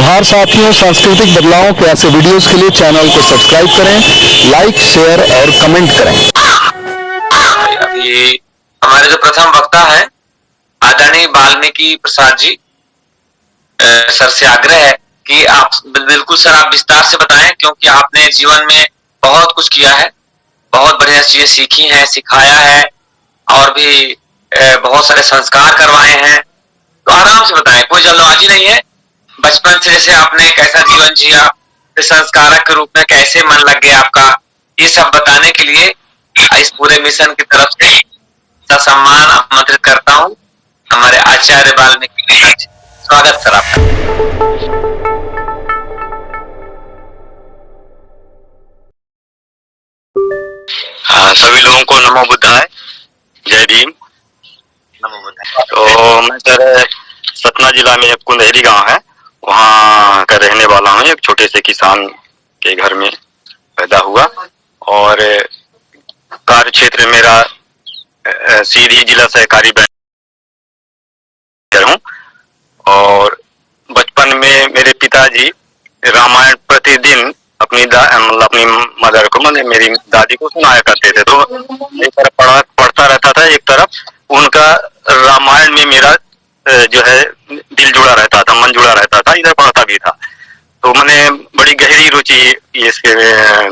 सुधार साथियों, सांस्कृतिक बदलावों के ऐसे वीडियोस के लिए चैनल को सब्सक्राइब करें, लाइक, शेयर और कमेंट करें। अभी हमारे जो प्रथम वक्ता है आदरणीय वाल्मीकि प्रसाद जी, सर से आग्रह है कि आप बिल्कुल सर आप विस्तार से बताएं, क्योंकि आपने जीवन में बहुत कुछ किया है, बहुत बढ़िया चीजें सीखी हैं, सिखाया है और भी बहुत सारे संस्कार करवाए हैं। तो आराम से बताएं, कोई जल्दबाजी नहीं है। बचपन से जैसे आपने कैसा जीवन जिया, फिर संस्कारक के रूप में कैसे मन लग गया आपका, ये सब बताने के लिए इस पूरे मिशन की तरफ से सम्मान आमंत्रित करता हूँ हमारे आचार्य वाल्मीकि जी। स्वागत सर आपका। सभी लोगों को नमो बुद्धाय, जय भीम। नमो बुद्धाय। तो मैं सर सतना जिला में एक कुंदेरी गांव है, वहाँ का रहने वाला हूँ। एक छोटे से किसान के घर में पैदा हुआ और कार्य क्षेत्र मेरा सीधी जिला सहकारी बैंक हूँ। और बचपन में मेरे पिताजी रामायण प्रतिदिन अपनी मदर को, मतलब मेरी दादी को सुनाया करते थे। तो एक तरफ पढ़ता रहता था, एक तरफ उनका रामायण में मेरा जो है दिल जुड़ा रहता था, मन जुड़ा रहता था, इधर पढ़ता भी था। तो मैंने बड़ी गहरी रुचि इसके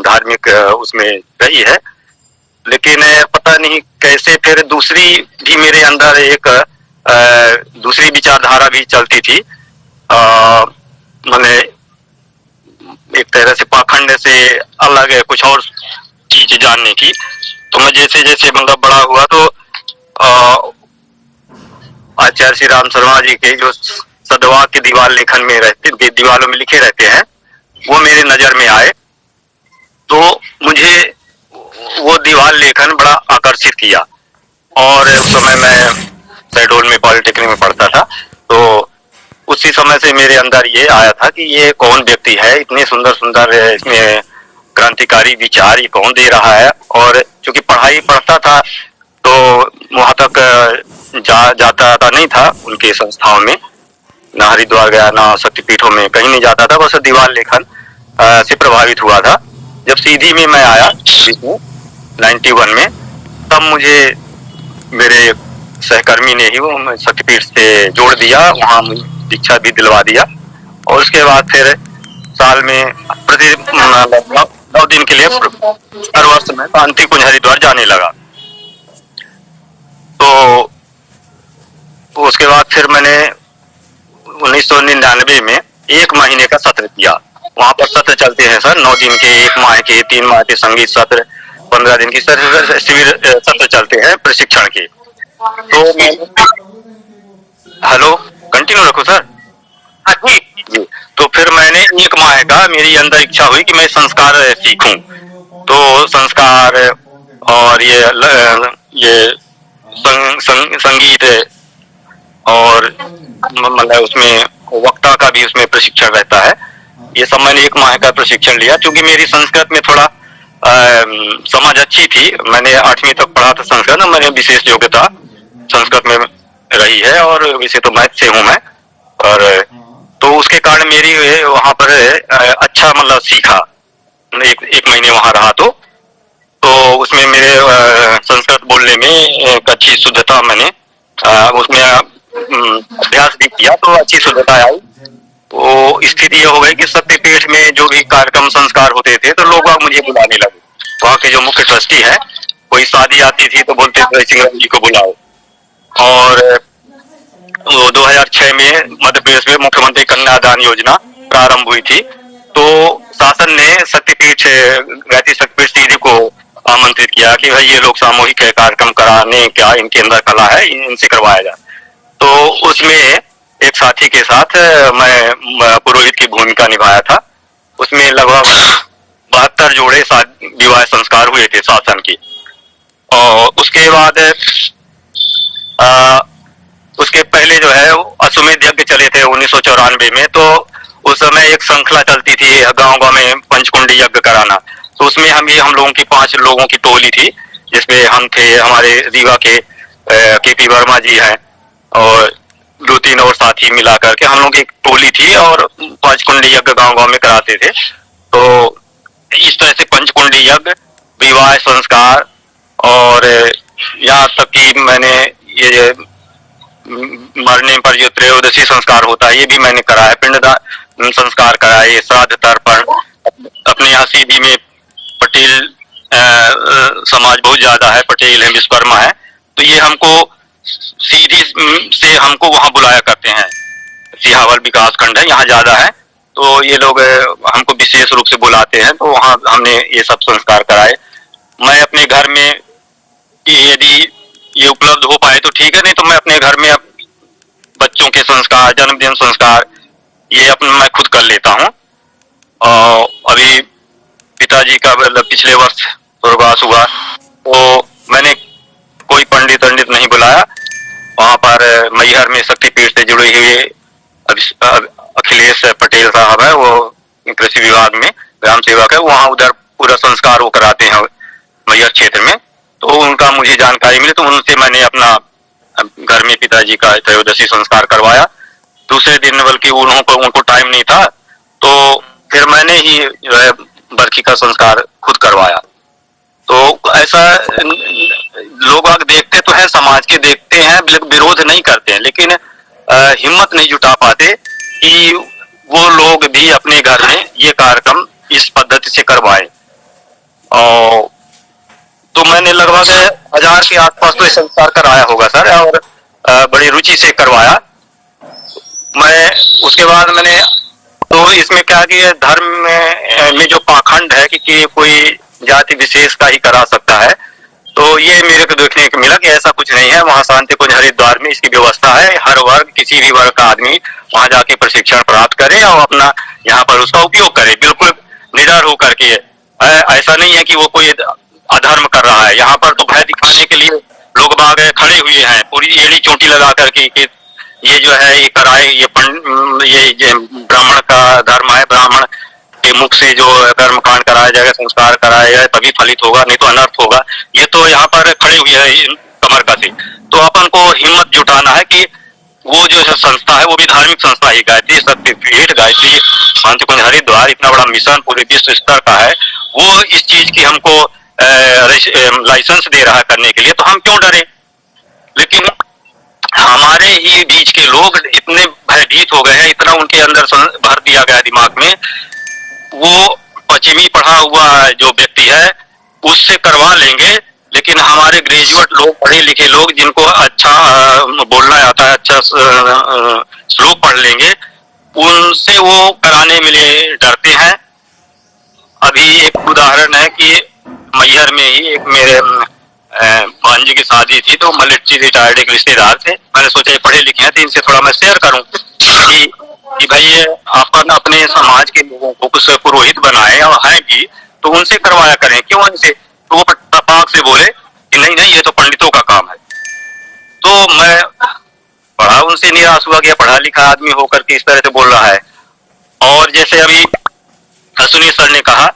धार्मिक उसमें रही है। लेकिन पता नहीं कैसे फिर दूसरी भी मेरे अंदर एक दूसरी विचारधारा भी चलती थी, मैंने एक तरह से पाखंड से अलग है, कुछ और चीज जानने की। तो मैं जैसे जैसे मतलब बड़ा हुआ तो आचार्य श्री राम शर्मा जी के जो सदवा के दीवार लेखन में रहते, दीवारों में लिखे रहते हैं, वो मेरे नजर में आए। तो मुझे वो दीवार लेखन बड़ा आकर्षित किया। और उस समय मैं शहडोल में पॉलिटेक्निक में पढ़ता था, तो उसी समय से मेरे अंदर ये आया था कि ये कौन व्यक्ति है, इतने सुंदर सुंदर इसमें क्रांतिकारी विचार ये कौन दे रहा है। और चूंकि पढ़ाई पढ़ता था तो वहां तक जाता नहीं था उनके संस्थाओं में, ना हरिद्वार गया, ना शक्तिपीठों में, कहीं नहीं जाता था, बस दीवार लेखन से प्रभावित हुआ था। जब सीधी में मैं आया 91 में, तब मुझे मेरे सहकर्मी ने ही वो शक्तिपीठ से जोड़ दिया, वहाँ दीक्षा भी दिलवा दिया। और उसके बाद फिर साल में प्रति 9 दिन के लिए हर वर्ष में शांति कुंज हरिद्वार जाने लगा। तो उसके बाद फिर मैंने 1999 में 1 महीने का सत्र किया। वहाँ पर सत्र चलते हैं सर, 9 दिन के, 1 माह के, 3 माह के संगीत सत्र, 15 दिन की शिविर सत्र चलते हैं प्रशिक्षण के। तो मैं हेलो कंटिन्यू रखो सर। जी, तो फिर मैंने 1 माह का, मेरी अंदर इच्छा हुई कि मैं संस्कार सीखूं। तो संस्कार और ये संगीत और मतलब उसमें वक्ता का भी उसमें प्रशिक्षण रहता है। ये सब मैंने 1 माह का प्रशिक्षण लिया। क्योंकि मेरी संस्कृत में थोड़ा समझ अच्छी थी, मैंने 8वीं तक पढ़ा था संस्कृत, मैंने विशेष योग्यता संस्कृत में रही है, और वैसे तो मैथ से हूँ मैं। और तो उसके कारण मेरी वहाँ पर अच्छा मतलब सीखा, एक महीने वहाँ रहा तो उसमें मेरे संस्कृत बोलने में एक अच्छी शुद्धता मैंने उसमें अभ्यास भी किया, तो अच्छी शुद्धता आई। तो स्थिति ये हो गई कि शक्तिपीठ में जो भी कार्यक्रम संस्कार होते थे तो लोग मुझे बुलाने लगे। वहाँ के जो मुख्य ट्रस्टी है, कोई शादी आती थी तो बोलते थे सिंगराम जी को बुलाओ। और 2006 में मध्य प्रदेश में मुख्यमंत्री कन्यादान योजना प्रारंभ हुई थी। तो शासन ने शक्तिपीठ गायत्री शक्तिपीठ सीधी को आमंत्रित किया कि भाई ये लोग सामूहिक कार्यक्रम कराने क्या इनके अंदर कला है, इनसे करवाया जाए। तो उसमें एक साथी के साथ मैं पुरोहित की भूमिका निभाया था। उसमें लगभग 72 जोड़े विवाह संस्कार हुए थे शासन की। और उसके बाद उसके पहले जो है अश्वमेध यज्ञ चले थे 1994 में। तो उस समय एक श्रृंखला चलती थी गांव गांव में पंचकुंडी यज्ञ कराना। तो उसमें हम लोगों की 5 लोगों की टोली थी, जिसमें हम थे, हमारे रीवा के केपी वर्मा जी हैं और 2-3 और साथी मिला करके हम लोग एक टोली थी। और पंचकुंडी यज्ञ गांव-गांव में कराते थे। तो इस तरह से पंचकुंडी यज्ञ, विवाह संस्कार और यहाँ तक कि मैंने ये मरने पर जो त्रयोदशी संस्कार होता है ये भी मैंने करा है, पिंडदान संस्कार करा है, ये श्राद्ध तर्पण। अपने यहाँ सीधी में पटेल समाज बहुत ज्यादा है, पटेल है, विश्वकर्मा है, तो ये हमको सीधी से हमको वहाँ बुलाया करते हैं। सिहावल विकास खंड है, यहाँ ज्यादा है, तो ये लोग हमको विशेष रूप से बुलाते हैं, तो वहाँ हमने ये सब संस्कार कराए। मैं अपने घर में यदि ये उपलब्ध हो पाए तो ठीक है, नहीं तो मैं अपने घर में बच्चों के संस्कार, जन्मदिन संस्कार ये अपना मैं खुद कर लेता हूँ। और अभी पिताजी का पिछले वर्ष स्वर्गवास हुआ, तो मैंने कोई पंडित नहीं बुलाया। वहाँ पर मैहर में शक्तिपीठ से जुड़े हुए अखिलेश पटेल साहब है, वो कृषि विभाग में ग्राम सेवक है, वहाँ उधर पूरा संस्कार वो कराते हैं मैहर क्षेत्र में। तो उनका मुझे जानकारी मिली, तो उनसे मैंने अपना घर में पिताजी का त्रयोदशी संस्कार करवाया। दूसरे दिन बल्कि उनको टाइम नहीं था, तो फिर मैंने ही जो है बरखी का संस्कार खुद करवाया। तो ऐसा लोग आग देखते तो है, समाज के देखते हैं, विरोध नहीं करते हैं, लेकिन हिम्मत नहीं जुटा पाते कि वो लोग भी अपने घर में ये कार्यक्रम इस पद्धति से करवाएं। और तो मैंने लगभग 1000 के आसपास तो संस्कार कराया होगा सर, और बड़ी रुचि से करवाया मैं। उसके बाद मैंने तो इसमें क्या कि धर्म में जो पाखंड है कि कोई जाति विशेष का ही करा सकता है, तो ये मेरे को देखने को मिला कि ऐसा कुछ नहीं है। वहाँ शांति कुंज हरिद्वार में इसकी व्यवस्था है, हर वर्ग, किसी भी वर्ग का आदमी वहाँ जाके प्रशिक्षण प्राप्त करे और अपना यहाँ पर उसका उपयोग करे, बिल्कुल निडर होकर के। ऐसा नहीं है कि वो कोई अधर्म कर रहा है। यहाँ पर तो भय दिखाने के लिए लोग बाग खड़े हुए हैं, पूरी एड़ी चोटी लगा करके कि ये जो है ये कराए, ये ब्राह्मण का धर्म है, ब्राह्मण के मुख से जो कर्म कांड कराया जाएगा, संस्कार कराया जाए, तभी फलित होगा, नहीं तो अनर्थ होगा। ये तो यहाँ पर खड़े हुए हैं कमर कसे। तो अपन को हिम्मत जुटाना है कि वो जो संस्था है वो भी धार्मिक संस्था ही, गायत्री शक्तिपीठ, गायत्री शांति कुंज हरिद्वार इतना बड़ा मिशन पूरे विश्व स्तर का है, वो इस चीज की हमको लाइसेंस दे रहा है करने के लिए, तो हम क्यों डरे। लेकिन हमारे ही बीच के लोग इतने भयभीत हो गए हैं, इतना उनके अंदर भर दिया गया दिमाग में, वो पश्चिमी पढ़ा हुआ जो व्यक्ति है उससे करवा लेंगे, लेकिन हमारे ग्रेजुएट लोग, पढ़े लिखे लोग जिनको अच्छा बोलना आता है, अच्छा श्लोक पढ़ लेंगे, उनसे वो कराने में डरते हैं। अभी एक उदाहरण है कि मैहर में ही एक मेरे भांजी की शादी थी, तो मिलिट्री रिटायर्ड एक रिश्तेदार थे, मैंने सोचा पढ़े लिखे हैं तो इनसे थोड़ा मैं शेयर करूं कि भाई अपन अपने समाज के लोगों को कुछ पुरोहित बनाए और है भी, तो उनसे करवाया करें, क्यों इनसे। तो वो तपाक से बोले कि नहीं ये तो पंडितों का काम है। तो मैं पढ़ा, उनसे निराश हुआ गया, पढ़ा लिखा आदमी होकर के इस तरह से बोल रहा है। और जैसे अभी सुनील सर ने कहा,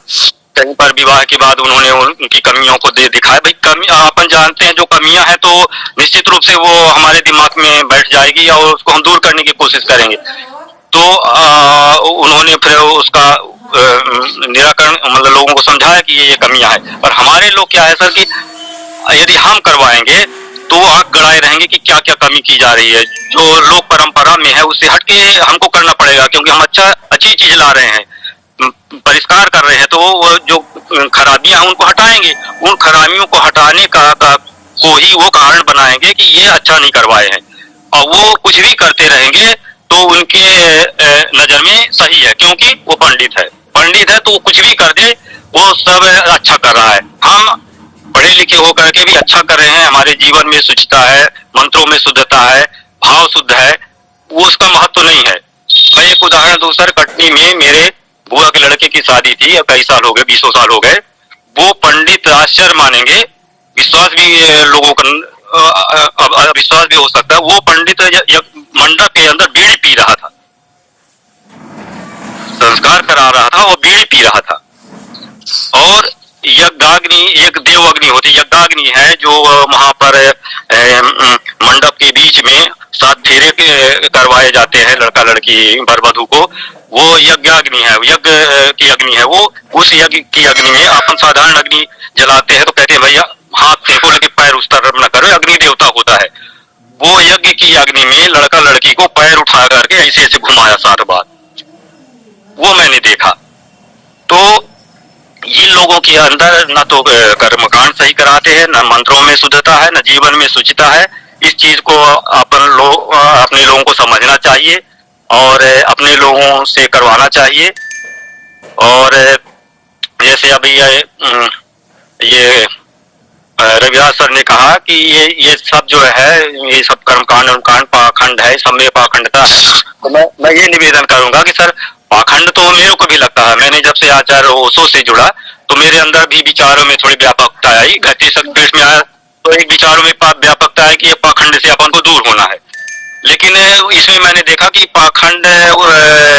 कहीं पर विवाह के बाद उन्होंने उनकी कमियों को दिखाया। भाई कमी अपन जानते हैं, जो कमियां हैं तो निश्चित रूप से वो हमारे दिमाग में बैठ जाएगी और उसको हम दूर करने की कोशिश करेंगे। तो उन्होंने फिर उसका निराकरण, मतलब लोगों को समझाया कि ये कमियां है। और हमारे लोग क्या है सर कि यदि हम करवाएंगे तो वो आंख गड़ाए रहेंगे कि क्या क्या कमी की जा रही है, जो लोक परंपरा में है उससे हटके हमको करना पड़ेगा, क्योंकि हम अच्छी चीज ला रहे हैं, परिष्कार कर रहे हैं, तो वो जो खराबियां हैं उनको हटाएंगे। उन खराबियों को हटाने को ही वो कारण बनाएंगे कि ये अच्छा नहीं करवाए हैं, और वो कुछ भी करते रहेंगे तो उनके नजर में सही है, क्योंकि वो पंडित है तो वो कुछ भी कर दे वो सब अच्छा कर रहा है। हम पढ़े लिखे होकर के भी अच्छा कर रहे हैं, हमारे जीवन में शुचिता है, मंत्रों में शुद्धता है, भाव शुद्ध है, वो उसका महत्व नहीं है। मैं एक उदाहरण दूं सर, कटनी में मेरे बुआ के लड़के की शादी थी, अब कई साल हो गए, 20 साल हो गए। वो पंडित आश्चर्य मानेंगे, विश्वास भी लोगों का विश्वास भी हो सकता है, वो पंडित मंडप के अंदर बीड़ी पी रहा था, संस्कार करा रहा था, वो बीड़ी पी रहा था। और यज्ञाग्नि, एक देव अग्नि होती, यज्ञाग्नि है जो वहां पर मंडप के बीच में 7 फेरे करवाए जाते हैं लड़का लड़की वर वधू को, वो यज्ञ अग्नि है, यज्ञ की अग्नि है वो। उस यज्ञ की अग्नि में अपन साधारण अग्नि जलाते हैं तो कहते हैं भैया हाथ फेंको लेकिन पैर उस तरफ न करो, अग्नि देवता होता है। वो यज्ञ की अग्नि में लड़का लड़की को पैर उठा करके ऐसे ऐसे घुमाया 7 बार, वो मैंने देखा। तो ये लोगों के अंदर न तो कर्मकांड सही कराते हैं, न मंत्रों में शुद्धता है, न जीवन में शुचिता है। इस चीज को अपने लोगों को समझना चाहिए और अपने लोगों से करवाना चाहिए। और जैसे अभी ये रविराज सर ने कहा कि ये सब जो है, ये सब कर्मकांड पाखंड है, सब में पाखंडता है। तो मैं ये निवेदन करूंगा कि सर पाखंड तो मेरे को भी लगता है। मैंने जब से आचार्य ओशो से जुड़ा तो मेरे अंदर भी विचारों में थोड़ी व्यापकता आई। गायत्री शक्तिपीठ में आया तो एक विचारों में व्यापकता है कि ये पाखंड से अपन को दूर होना है। लेकिन इसमें मैंने देखा कि पाखंड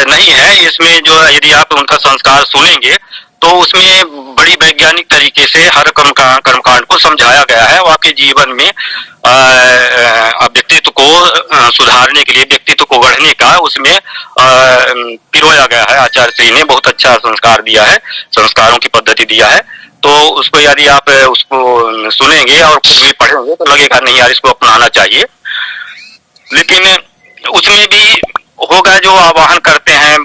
नहीं है इसमें। जो यदि आप उनका संस्कार सुनेंगे तो उसमें बड़ी वैज्ञानिक तरीके से हर कर्मकांड को समझाया गया है। वो आपके जीवन में व्यक्तित्व को सुधारने के लिए, व्यक्तित्व को गढ़ने का उसमें पिरोया गया है। आचार्य श्री ने बहुत अच्छा संस्कार दिया है, संस्कारों की पद्धति दिया है। तो उसको यदि आप उसको सुनेंगे और कुछ भी पढ़ेंगे तो लगेगा नहीं यार इसको अपनाना चाहिए। लेकिन उसमें भी होगा जो आवाहन करते हैं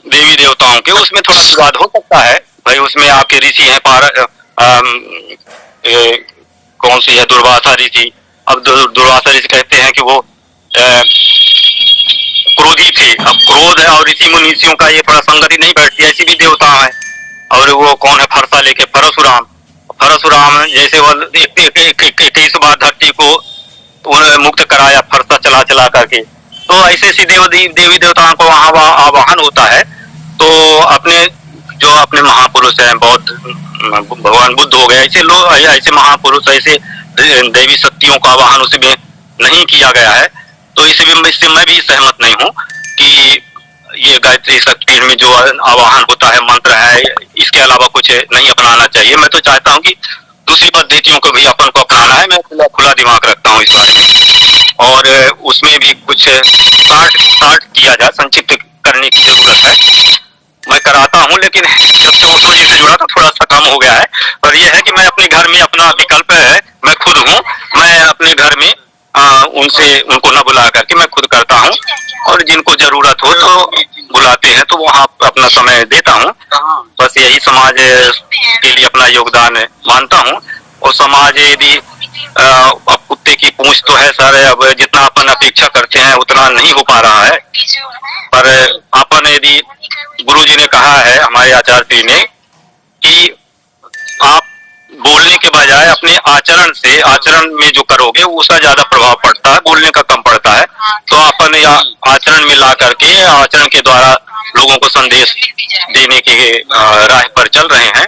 देवी देवताओं के, उसमें थोड़ा विवाद हो सकता है भाई। उसमें आपके ऋषि हैं कौन सी है, दुर्वासा ऋषि। अब दुर्वासा ऋषि कहते हैं कि वो क्रोधी थे। अब क्रोध है और ऋषि मुनिषियों का ये थोड़ा संगति नहीं बैठती, ऐसी भी देवता है। और वो कौन है, फरसा लेके परशुराम जैसे वो 21 बार धरती को मुक्त कराया फरसा चला चला करके। तो ऐसे ऐसी देवी देवताओं को वहां आवाहन होता है। तो अपने महापुरुष हैं, बौद्ध भगवान बुद्ध हो गए, ऐसे लोग, ऐसे महापुरुष, ऐसे देवी शक्तियों का आवाहन उसमें नहीं किया गया है। तो इससे मैं भी सहमत नहीं हूँ कि ये गायत्री शक्ति में जो आवाहन होता है, मंत्र है, इसके अलावा कुछ नहीं अपनाना चाहिए। मैं तो चाहता हूँ कि दूसरी पद्धतियों को भी अपन को अपनाना है। मैं खुला दिमाग रखता हूँ इस बारे में। और उसमें भी कुछ पाठ किया जाए, संक्षिप्त करने की जरूरत है। मैं कराता हूँ, लेकिन जब से ओशो जी से जुड़ा तो थोड़ा सा कम हो गया है। और यह है कि मैं अपने घर में, अपना विकल्प है, मैं खुद हूँ, मैं अपने घर में उनको न बुला करके मैं खुद करता हूँ। और जिनको जरूरत हो तो बुलाते हैं तो वहाँ अपना समय देता हूँ। बस यही समाज के लिए अपना योगदान मानता हूँ। और समाज यदि अब कुत्ते की पूंछ तो है सर, अब जितना अपन अपेक्षा करते हैं उतना नहीं हो पा रहा है। पर अपन यदि, गुरु जी ने कहा है हमारे आचार्य जी ने कि आप बोलने के बजाय अपने आचरण में जो करोगे उसका ज्यादा प्रभाव पड़ता है, बोलने का कम पड़ता है। तो अपन आचरण में ला करके, आचरण के द्वारा लोगों को संदेश देने के राह पर चल रहे हैं।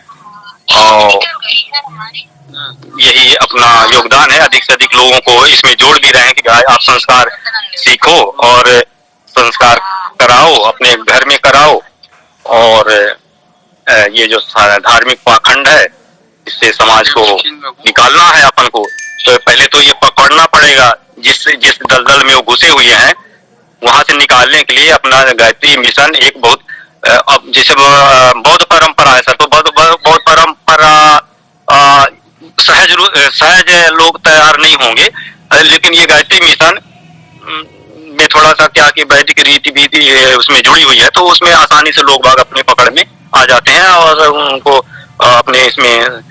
और यही अपना योगदान है। अधिक से अधिक लोगों को इसमें जोड़ भी रहे हैं कि आप संस्कार सीखो और संस्कार कराओ, अपने घर में कराओ। और ये जो धार्मिक पाखंड है इससे समाज को निकालना है अपन को। तो पहले तो ये पकड़ना पड़ेगा जिस दलदल में वो घुसे हुए हैं, वहां से निकालने के लिए अपना गायत्री मिशन एक बहुत, अब जैसे बौद्ध परंपरा है सर, तो बौद्ध परंपरा सहज लोग तैयार नहीं होंगे। लेकिन ये गायत्री मिशन में थोड़ा सा क्या कि वैदिक रीति विधि उसमें जुड़ी हुई है, तो उसमें आसानी से लोग बाग अपने पकड़ में आ जाते हैं और उनको अपने इसमें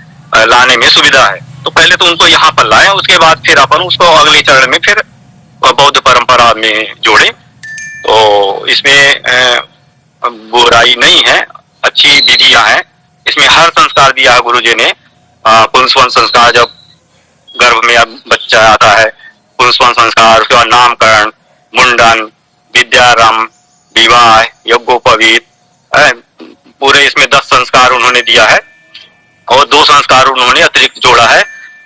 लाने में सुविधा है। तो पहले तो उनको यहाँ पर लाएं, उसके बाद फिर अपन उसको अगले चरण में फिर बौद्ध परंपरा में जोड़ें। तो इसमें बुराई नहीं है, अच्छी विधियां हैं। इसमें हर संस्कार दिया है गुरु जी ने। पुंसवन संस्कार, जब गर्भ में अब बच्चा आता है, पुंसवन संस्कार, उसके बाद नामकरण, मुंडन, विद्यारंभ, विवाह, यज्ञोपवीत, पूरे इसमें 10 संस्कार उन्होंने दिया है। और 2 संस्कार उन्होंने अतिरिक्त जोड़ा है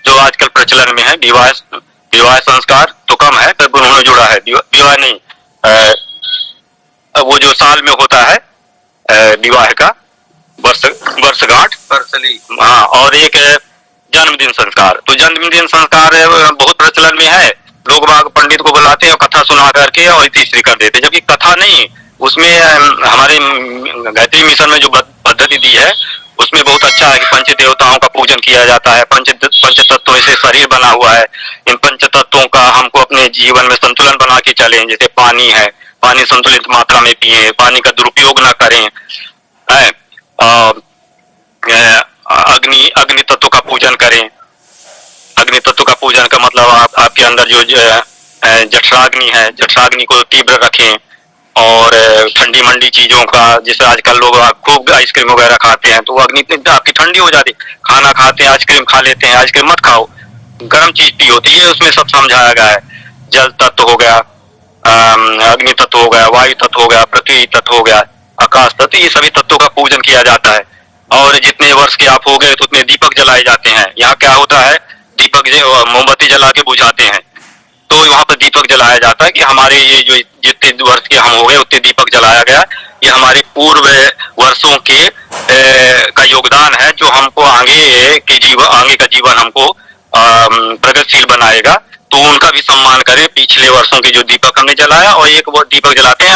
जो आजकल प्रचलन में है। विवाह संस्कार तो कम है, तब उन्होंने जोड़ा है। विवाह नहीं, वो जो साल में होता है विवाह का वर्षगांठ, हाँ। और एक जन्मदिन संस्कार, तो जन्मदिन संस्कार बहुत प्रचलन में है। लोग बाग पंडित को बुलाते हैं और कथा सुना करके और तीसरी कर देते हैं, जबकि कथा नहीं, उसमें हमारे गायत्री मिशन में जो पद्धति दी है उसमें बहुत अच्छा है कि पंच देवताओं का पूजन किया जाता है। पंच तत्वों से शरीर बना हुआ है। इन पंच तत्वों का हमको अपने जीवन में संतुलन बना के चलें। जैसे पानी है, पानी संतुलित मात्रा में पिए, पानी का दुरुपयोग ना करें। अग्नि तत्व का पूजन करें। अग्नि तत्व का पूजन का मतलब आपके अंदर जो जठराग्नि है, जठराग्नि को तीव्र रखें। और ठंडी मंडी चीजों का, जैसे आजकल लोग खूब आइसक्रीम वगैरह खाते हैं तो अग्नि आपकी ठंडी हो जाती है। खाना खाते हैं, आइसक्रीम खा लेते हैं, आइसक्रीम मत खाओ, गर्म चीज पी होती है, उसमें सब समझाया गया है। जल तत्व हो गया, अग्नि तत्व हो गया, वायु तत्व हो गया, पृथ्वी तत्व हो गया, आकाश तत्व, ये सभी तत्वों का पूजन किया जाता है। और जितने वर्ष के आप हो गए तो उतने दीपक जलाए जाते हैं। यहाँ क्या होता है, दीपक मोमबत्ती जला के बुझाते हैं, तो वहां पर दीपक जलाया जाता है कि हमारे ये जो जितने वर्ष के हम हो गए उतने दीपक जलाया गया। ये हमारे पूर्व वर्षों के का योगदान है, जो हमको आगे का जीवन हमको प्रगतिशील बनाएगा। तो उनका भी सम्मान करें, पिछले वर्षों के जो दीपक हमने जलाया, और एक वो दीपक जलाते हैं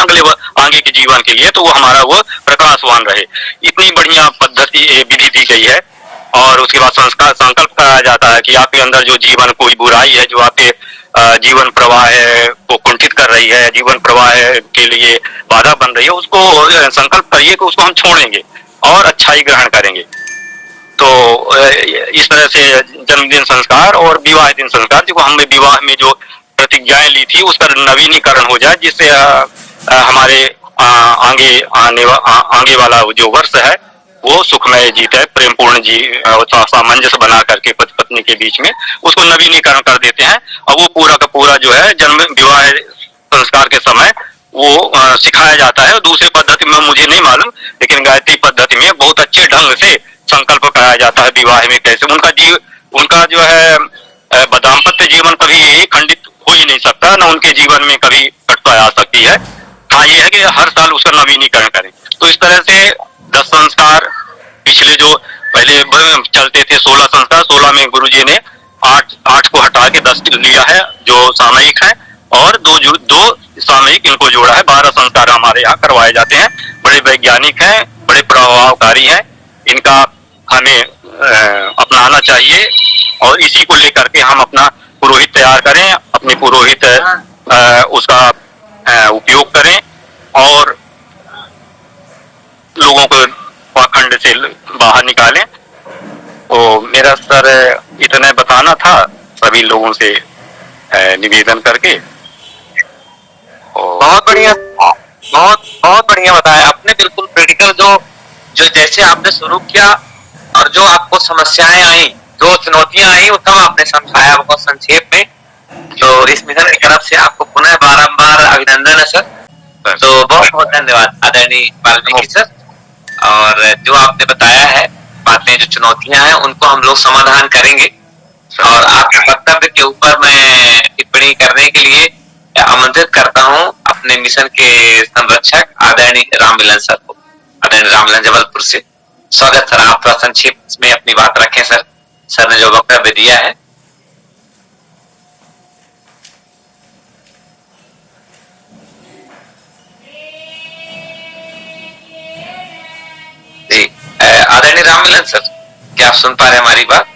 आगे के जीवन के लिए, तो वो हमारा वो प्रकाशवान रहे। इतनी बढ़िया पद्धति विधि दी गई है। और उसके बाद संकल्प कराया जाता है कि आपके अंदर जो जीवन कोई बुराई है, जो आपके जीवन प्रवाह को कुंठित कर रही है, जीवन प्रवाह के लिए बाधा बन रही है, उसको संकल्प करिए कि उसको हम छोड़ेंगे और अच्छाई ग्रहण करेंगे। तो इस तरह से जन्मदिन संस्कार और विवाह दिन संस्कार, जो हमने विवाह में जो प्रतिज्ञाएं ली थी उसका नवीनीकरण हो जाए, जिससे हमारे आगे वाला जो वर्ष है वो सुखमय जीते, प्रेमपूर्ण जी, सामंजस्य बना करके पति पत्नी के बीच में उसको नवीनीकरण कर देते हैं। और वो पूरा का पूरा जो है जन्म विवाह संस्कार के समय वो सिखाया जाता है। दूसरी पद्धति में मुझे नहीं मालूम, लेकिन गायत्री पद्धति में बहुत अच्छे ढंग से संकल्प कराया जाता है विवाह में कैसे उनका जो है दाम्पत्य जीवन कभी खंडित हो ही नहीं सकता, न उनके जीवन में कभी कटुता आ सकती है। हाँ, ये है कि हर साल उसका नवीनीकरण करें। तो इस तरह से 10 संस्कार, पिछले जो पहले चलते थे 16 संस्कार, 16 में गुरुजी ने 8 को हटा के 10 लिया है जो सामयिक है, और दो सामयिक इनको जोड़ा है। 12 संस्कार हमारे यहाँ करवाए जाते हैं। बड़े वैज्ञानिक हैं, बड़े प्रभावकारी हैं, इनका हमें अपनाना चाहिए। और इसी को लेकर के हम अपना पुरोहित तैयार करें, अपने पुरोहित उसका उपयोग करें और लोगों को पाखंड से बाहर निकालें। तो मेरा सर इतना बताना था सभी लोगों से निवेदन करके। बहुत बढ़िया, बहुत बढ़िया बताया आपने। बिल्कुल प्रैक्टिकल जो जैसे आपने शुरू किया और जो आपको समस्याएं आई, जो चुनौतियां आई, वो सब आपने समझाया बहुत संक्षेप में। जो इस मिशन की तरफ से आपको पुनः बारंबार अभिनंदन है सर। तो बहुत बहुत धन्यवाद आदरणीय वाल्मीकि सर। और जो आपने बताया है बातें, जो चुनौतियां हैं, उनको हम लोग समाधान करेंगे। और आपके वक्तव्य के ऊपर मैं टिप्पणी करने के लिए आमंत्रित करता हूं अपने मिशन के संरक्षक आदरणीय राममिलन सर को। आदरणीय राममिलन जबलपुर से स्वागत सर। आप थोड़ा संक्षेप में अपनी बात रखें सर। सर ने जो वक्तव्य दिया है। जी, आदरणीय राममिलन सर, क्या आप सुन पा रहे हैं हमारी बात?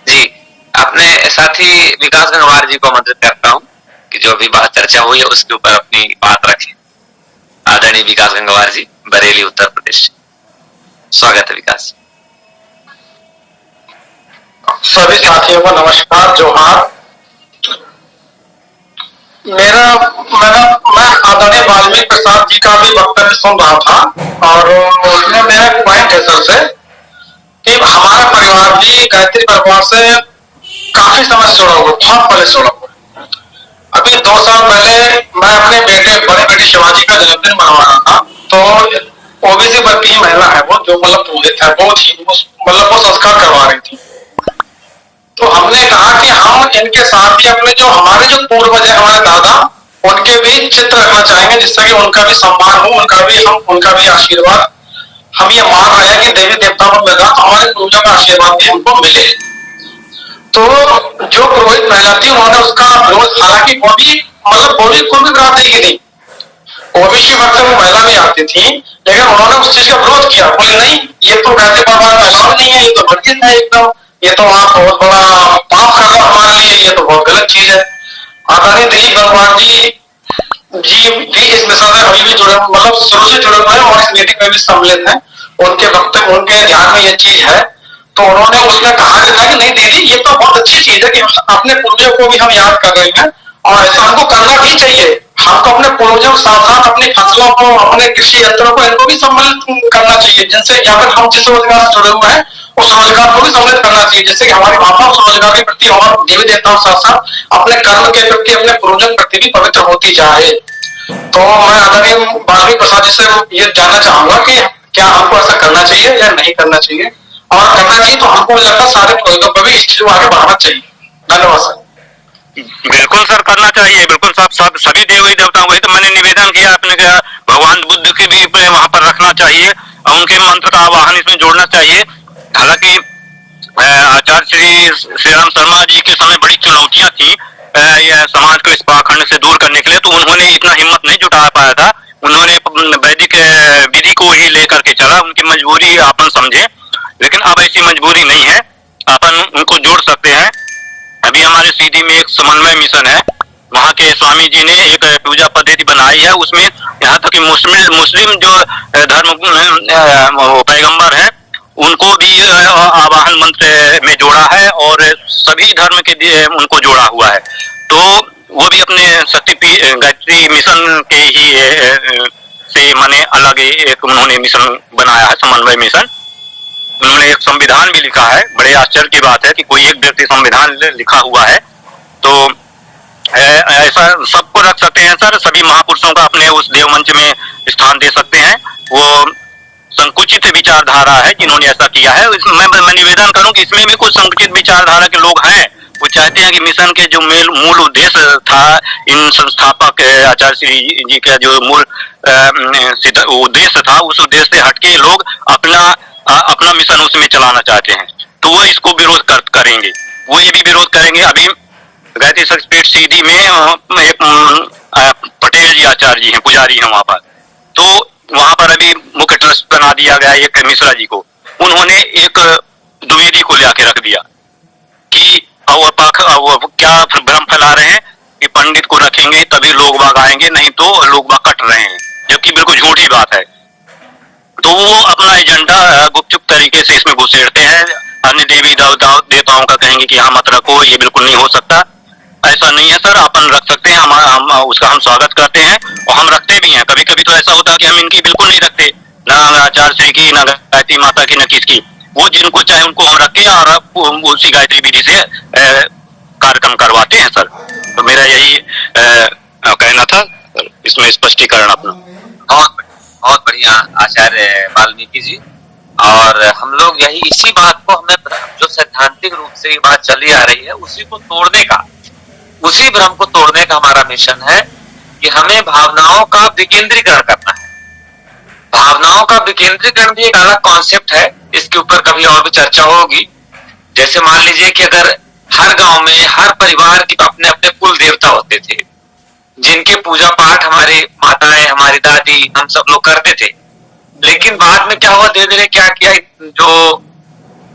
जी, अपने साथी विकास गंगवार जी को आमंत्रित करता हूं कि जो भी बात चर्चा हुई है उसके ऊपर अपनी बात रखें। आदरणीय विकास गंगवार जी, बरेली उत्तर प्रदेश। स्वागत है विकास। सभी साथियों को नमस्कार, जोहार। मैं आदरणीय वाल्मीकि प्रसाद जी का भी वक्तव्य सुन रहा था और उसमें मेरा एक पॉइंट है सर से कि हमारा परिवार भी गायत्री परिवार से काफी समय से जुड़ा हुआ, बहुत पहले जुड़ा हुआ। अभी 2 साल पहले मैं अपने बड़े बेटे शिवाजी का जन्मदिन मनवा रहा था, तो ओबीसी वर्ग की महिला है वो, जो मतलब पुरोहित है, वो संस्कार करवा रही थी। तो हमने कहा कि हम इनके साथ ही अपने जो हमारे जो पूर्वज है, हमारे दादा, उनके भी चित्र रखना चाहेंगे, जिससे कि उनका भी सम्मान हो, उनका भी आशीर्वाद हम ये मान रहे हैं कि देवी देवताओं को मिल रहा तो हमारे पूर्वजों का आशीर्वाद भी हमको मिले। तो जो पुरोहित महिला थी उन्होंने उसका विरोध, हालांकि वो भी मतलब वो भी कुल बिरादरी की थी, ओबीसी वर्ग से वो महिला भी आती थी, लेकिन उन्होंने उस चीज का विरोध किया, बोले नहीं ये तो गायत्री परिवार का अलाव नहीं है, ये तो वर्जित है एकदम, ये तो आप बहुत बड़ा पाप कर रहे हो हमारे लिए, ये तो बहुत गलत चीज है। आदरणीय दिलीप गंगवार जी भी इस मिशन से अभी भी जुड़े, मतलब शुरू से जुड़े हुए हैं और इस मीटिंग में भी सम्मिलित हैं। उनके वक्तव्य, उनके ध्यान में ये चीज है, तो उन्होंने उसमें कहा कि नहीं दीदी ये तो बहुत अच्छी चीज है कि अपने पूर्वजों को भी हम याद कर रहे हैं और ऐसा हमको करना भी चाहिए। हमको अपने पूर्वजों के साथ साथ अपनी फसलों को, अपने कृषि यंत्रों को, इनको भी सम्मिलित करना चाहिए, जिनसे या फिर हम जिस रोजगार से जुड़े हुए हैं उस रोजगार को भी सम्मिलित करना चाहिए, जैसे कि हमारी भावना उस रोजगार के प्रति और देवी देवताओं के साथ साथ अपने कर्म के प्रति, अपने पूर्वजों के प्रति भी पवित्र होती जाए। तो मैं आदरणीय बालमी प्रसाद जी से ये जानना चाहूंगा कि क्या हमको ऐसा करना चाहिए या नहीं करना चाहिए, और करना चाहिए तो हमको लगता है सारे पुरोहितों को भी इस चीज को आगे बढ़ाना चाहिए। धन्यवाद सर। बिल्कुल सर, करना चाहिए, बिल्कुल सब सभी देवी देवताओं को। तो मैंने निवेदन किया, आपने कहा भगवान बुद्ध की भी वहां पर रखना चाहिए और उनके मंत्र का आवाहन इसमें जोड़ना चाहिए। हालांकि आचार्य श्री राम शर्मा जी के समय बड़ी चुनौतियां थी यह समाज को इस पाखंड से दूर करने के लिए, तो उन्होंने इतना हिम्मत नहीं जुटा पाया था। उन्होंने वैदिक विधि को ही लेकर के चला, उनकी मजबूरी अपन समझे, लेकिन अब ऐसी मजबूरी नहीं है, अपन उनको जोड़ सकते हैं। अभी हमारे सीधी में एक समन्वय मिशन है, वहाँ के स्वामी जी ने एक पूजा पद्धति बनाई है, उसमें यहाँ तक कि मुस्लिम जो धर्म पैगंबर है उनको भी आवाहन मंत्र में जोड़ा है और सभी धर्म के उनको जोड़ा हुआ है। तो वो भी अपने शक्ति गायत्री मिशन के ही से माने अलग एक उन्होंने मिशन बनाया है, समन्वय मिशन। उन्होंने एक संविधान भी लिखा है, बड़े आश्चर्य की बात है कि कोई एक व्यक्ति संविधान लिखा हुआ है। तो ऐसा सबको रख सकते हैं सर, सभी महापुरुषों का अपने उस देवमंच में स्थान दे सकते हैं। वो संकुचित विचारधारा है जिन्होंने ऐसा किया है। मैं निवेदन करूं कि इसमें भी कुछ संकुचित विचारधारा के लोग हैं, वो चाहते हैं कि मिशन के जो मूल उद्देश्य था, इन संस्थापक आचार्य श्री जी का जो मूल उद्देश्य था, उस उद्देश्य से हटके लोग अपना मिशन उसमें चलाना चाहते हैं, तो वो इसको विरोध करेंगे, वो ये भी विरोध करेंगे। अभी गायत्री शक्तिपीठ सीधी में एक पटेल जी आचार्य जी हैं, पुजारी हैं वहां पर, तो वहां पर अभी मुख्य ट्रस्ट बना दिया गया एक मिश्रा जी को। उन्होंने एक द्विवेदी को लेके रख दिया कि क्या भ्रम फैला रहे हैं कि पंडित को रखेंगे तभी लोग बाग आएंगे, नहीं तो लोग बाग कट रहे हैं, जबकि बिल्कुल झूठी बात है। तो वो अपना एजेंडा गुपचुप तरीके से इसमें घुसेड़ते हैं, अन्य देवी देवताओं का कहेंगे कि हाँ मत रखो, ये बिल्कुल नहीं हो सकता। ऐसा नहीं है सर, अपन रख सकते हैं, हम उसका हम स्वागत करते हैं और हम रखते भी हैं। कभी कभी तो ऐसा होता है कि हम इनकी बिल्कुल नहीं रखते, ना आचार्य श्री की, ना गायत्री माता की, ना किसकी। वो जिनको चाहे उनको हम रखे और उसी गायत्री विधि से कार्यक्रम करवाते हैं सर। तो मेरा यही कहना था, इसमें स्पष्टीकरण अपना। बहुत बढ़िया आचार्य वाल्मीकि जी। और हम लोग यही इसी बात को, हमें जो सैद्धांतिक रूप से ये बात चली आ रही है उसी को तोड़ने का, उसी भ्रम को तोड़ने का हमारा मिशन है कि हमें भावनाओं का विकेंद्रीकरण करना है। भावनाओं का विकेंद्रीकरण भी एक अलग कॉन्सेप्ट है, इसके ऊपर कभी और भी चर्चा होगी। जैसे मान लीजिए कि अगर हर गांव में, हर परिवार के अपने अपने कुल देवता होते थे, जिनके पूजा पाठ हमारी माताएं, हमारी दादी, हम सब लोग करते थे, लेकिन बाद में क्या हुआ, धीरे धीरे क्या किया, जो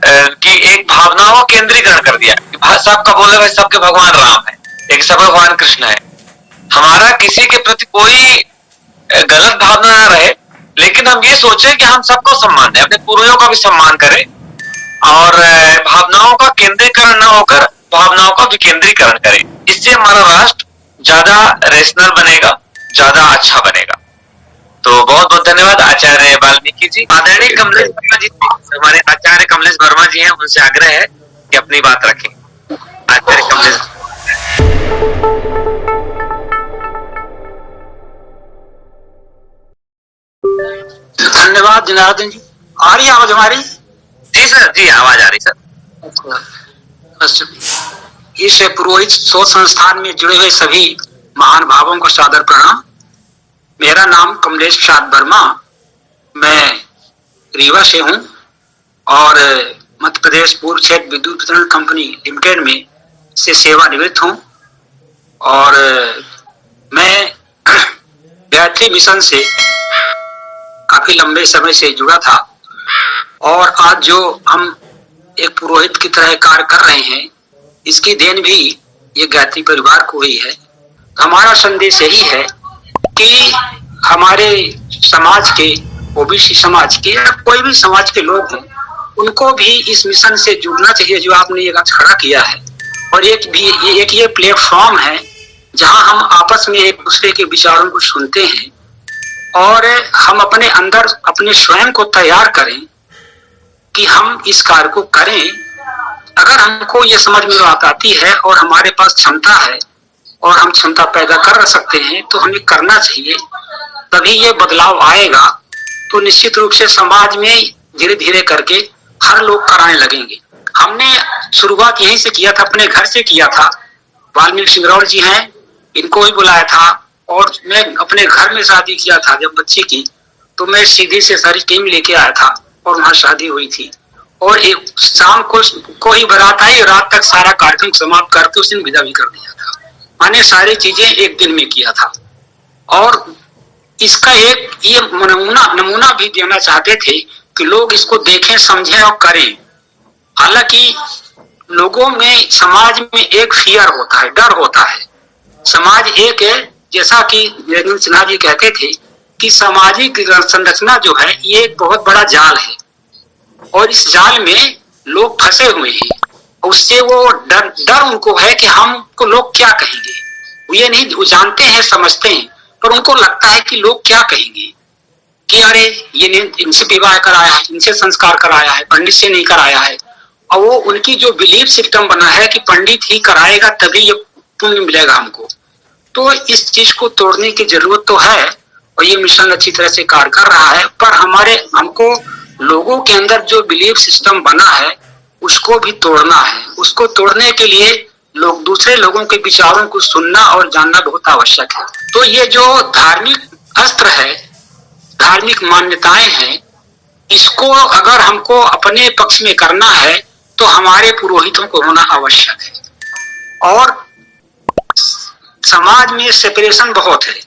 कि एक भावनाओं को केंद्रीकरण कर दिया कि सबका बोले भाई सबके भगवान राम है, एक सब भगवान कृष्ण है। हमारा किसी के प्रति कोई गलत भावना ना रहे, लेकिन हम ये सोचे कि हम सबको सम्मान दें, अपने पूर्वजों का भी सम्मान करें और भावनाओं का केंद्रीकरण न होकर भावनाओं का विकेंद्रीकरण करें। इससे हमारा राष्ट्र ज्यादा रेशनल बनेगा, ज्यादा अच्छा बनेगा। तो बहुत बहुत धन्यवाद आचार्य वाल्मीकि जी। आदरणीय कमलेश वर्मा जी, हमारे आचार्य कमलेश वर्मा जी हैं, उनसे आग्रह है कि अपनी बात रखें। आचार्य कमलेश। धन्यवाद जनार्दन जी। आ रही आवाज हमारी? जी सर, जी आवाज आ रही सर। इस पुरोहित शोध संस्थान में जुड़े हुए सभी महान भावों को सादर प्रणाम। मेरा नाम कमलेश प्रसाद वर्मा, मैं रीवा से हूँ और मध्य प्रदेश पूर्व क्षेत्र विद्युत वितरण कंपनी लिमिटेड में से सेवानिवृत्त हूँ। और मैं गायत्री मिशन से काफी लंबे समय से जुड़ा था और आज जो हम एक पुरोहित की तरह कार्य कर रहे हैं, इसकी देन भी ये गायत्री परिवार को ही है। हमारा संदेश यही है कि हमारे समाज के, ओबीसी समाज के या कोई भी समाज के लोग हैं, उनको भी इस मिशन से जुड़ना चाहिए जो आपने ये खड़ा किया है। और एक ये प्लेटफॉर्म है जहां हम आपस में एक दूसरे के विचारों को सुनते हैं और हम अपने अंदर अपने स्वयं को तैयार करें कि हम इस कार्य को करें। अगर हमको ये समझ में बात आती है और हमारे पास क्षमता है और हम क्षमता पैदा कर सकते हैं तो हमें करना चाहिए, तभी ये बदलाव आएगा। तो निश्चित रूप से समाज में धीरे धीरे करके हर लोग कराने लगेंगे। हमने शुरुआत यहीं से किया था, अपने घर से किया था। वाल्मीकि सिंगरौल जी हैं, इनको ही बुलाया था और मैं अपने घर में शादी किया था जब बच्चे की, तो मैं सीधे से सारी टीम लेके आया था और वहां शादी हुई थी। और एक शाम को ही बारात आई, रात तक सारा कार्यक्रम समाप्त करके उस दिन विदा भी कर दिया था। मैंने सारी चीजें एक दिन में किया था और इसका एक ये नमूना भी देना चाहते थे कि लोग इसको देखें, समझें और करें। हालांकि लोगों में, समाज में एक फियर होता है, डर होता है। समाज एक है, जैसा कि जयदीप सिन्हा जी कहते थे कि सामाजिक संरचना जो है ये एक बहुत बड़ा जाल है और इस जाल में लोग फंसे हुए हैं। उससे वो डर उनको है कि हमको लोग क्या कहेंगे। वो ये नहीं, वो जानते हैं, समझते हैं, पर उनको लगता है कि लोग क्या कहेंगे कि अरे ये इनसे विवाह कराया है, इनसे संस्कार कराया है, पंडित से नहीं कराया है। और वो उनकी जो बिलीफ सिस्टम बना है कि पंडित ही कराएगा तभी ये पुण्य मिलेगा हमको। तो इस चीज को तोड़ने की जरूरत तो है और ये मिशन अच्छी तरह से कार्य कर रहा है। पर हमको लोगों के अंदर जो बिलीफ सिस्टम बना है उसको भी तोड़ना है। उसको तोड़ने के लिए दूसरे लोगों के विचारों को सुनना और जानना बहुत आवश्यक है। तो ये जो धार्मिक अस्त्र है, धार्मिक मान्यताएं हैं, इसको अगर हमको अपने पक्ष में करना है तो हमारे पुरोहितों को होना आवश्यक है। और समाज में सेपरेशन बहुत है।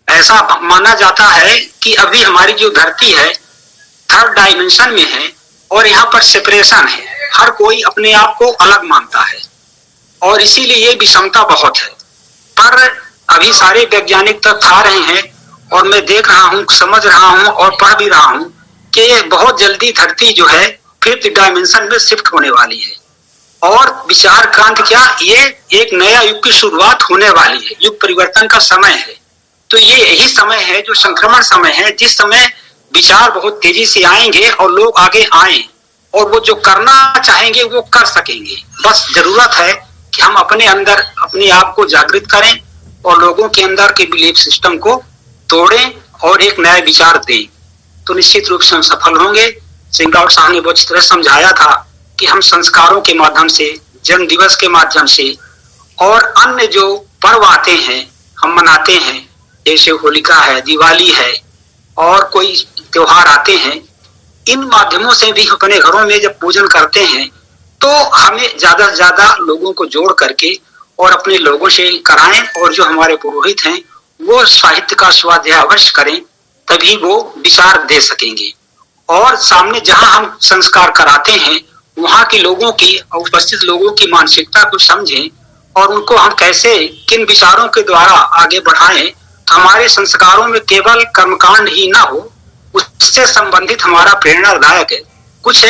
ऐसा माना जाता है कि अभी हमारी जो धरती है थर्ड डायमेंशन में है और यहाँ पर सेपरेशन है। हर कोई अपने आप को अलग मानता है और इसीलिए ये विषमता बहुत है। पर अभी सारे वैज्ञानिक तथ्य आ रहे हैं और मैं देख रहा हूँ, समझ रहा हूँ और पढ़ भी रहा हूँ कि बहुत जल्दी धरती जो है फिफ्थ डायमेंशन में शिफ्ट होने वाली है। और विचार क्रांति क्या, ये एक नया युग की शुरुआत होने वाली है। युग परिवर्तन का समय है। तो ये यही समय है जो संक्रमण समय है, जिस समय विचार बहुत तेजी से आएंगे और लोग आगे आए और वो जो करना चाहेंगे वो कर सकेंगे। बस जरूरत है कि हम अपने अंदर अपने आप को जागृत करें और लोगों के अंदर के बिलीफ सिस्टम को तोड़ें और एक नया विचार दें, तो निश्चित रूप से हम सफल होंगे। सिंगरौल साहब ने बहुत तरह समझाया था कि हम संस्कारों के माध्यम से, जन्म दिवस के माध्यम से और अन्य जो पर्व आते हैं हम मनाते हैं, जैसे होलिका है, दिवाली है और कोई त्योहार आते हैं, इन माध्यमों से भी अपने घरों में जब पूजन करते हैं तो हमें ज्यादा से ज्यादा लोगों को जोड़ करके और अपने लोगों से कराएं। और जो हमारे पुरोहित हैं वो साहित्य का स्वाध्याय अवश्य करें, तभी वो विचार दे सकेंगे। और सामने जहां हम संस्कार कराते हैं वहां के लोगों की, उपस्थित लोगों की मानसिकता को समझें और उनको हम कैसे, किन विचारों के द्वारा आगे बढ़ाएं। हमारे संस्कारों में केवल कर्मकांड ही ना हो, उससे संबंधित हमारा प्रेरणादायक कुछ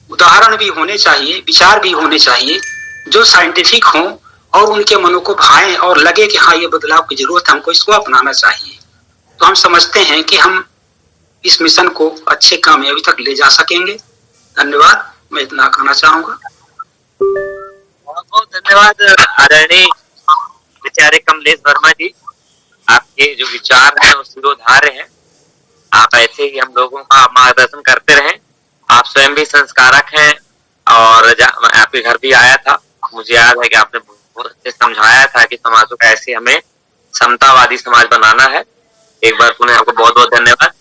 उदाहरण भी होने चाहिए, विचार भी होने चाहिए जो साइंटिफिक हों और उनके मनों को भाएं और लगे कि हाँ ये बदलाव की जरूरत है, हमको इसको अपनाना चाहिए। तो हम समझते हैं कि हम इस मिशन को अच्छे कामयाबी तक ले जा सकेंगे। धन्यवाद, मैं इतना कहना चाहूंगा। बहुत बहुत धन्यवाद आदरणीय विचारे कमलेश वर्मा जी। आपके जो विचार हैं वो शिरोधार्य हैं। आप ऐसे ही हम लोगों का मार्गदर्शन करते रहें। आप स्वयं भी संस्कारक हैं और आपके घर भी आया था, मुझे याद है कि आपने बहुत अच्छे समझाया था कि समाज को कैसे हमें समतावादी समाज बनाना है। एक बार पुनः आपको बहुत बहुत धन्यवाद।